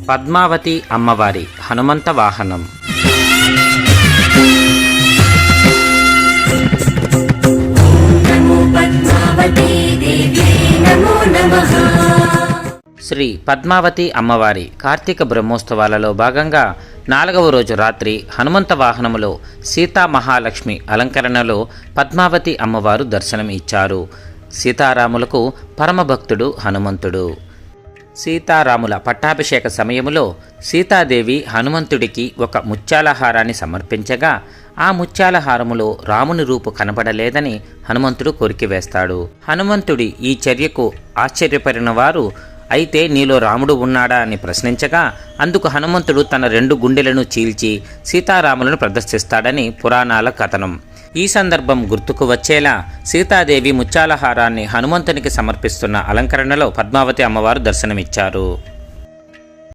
పద్మావతి అమ్మవారి హనుమంత వాహనం. శ్రీ పద్మావతి అమ్మవారి కార్తీక బ్రహ్మోత్సవాలలో భాగంగా 4వ రోజు రాత్రి హనుమంత వాహనములో సీతా మహాలక్ష్మి అలంకరణలో పద్మావతి అమ్మవారు దర్శనం ఇచ్చారు. సీతారాములకు పరమభక్తుడు హనుమంతుడు. సీతారాముల పట్టాభిషేక సమయములో సీతాదేవి హనుమంతుడికి ఒక ముత్యాలహారాన్ని సమర్పించగా ఆ ముత్యాలహారములో రాముని రూపు కనబడలేదని హనుమంతుడు కొరికివేస్తాడు. హనుమంతుడి ఈ చర్యకు ఆశ్చర్యపడిన వారు అయితే నీలో రాముడు ఉన్నాడా అని ప్రశ్నించగా అందుకు హనుమంతుడు తన 2 గుండెలను చీల్చి సీతారాములను ప్రదర్శిస్తాడని పురాణాల కథనం. ఈ సందర్భం గుర్తుకు వచ్చేలా సీతాదేవి ముత్యాలహారాన్ని హనుమంతునికి సమర్పిస్తున్న అలంకరణలో పద్మావతి అమ్మవారు దర్శనమిచ్చారు.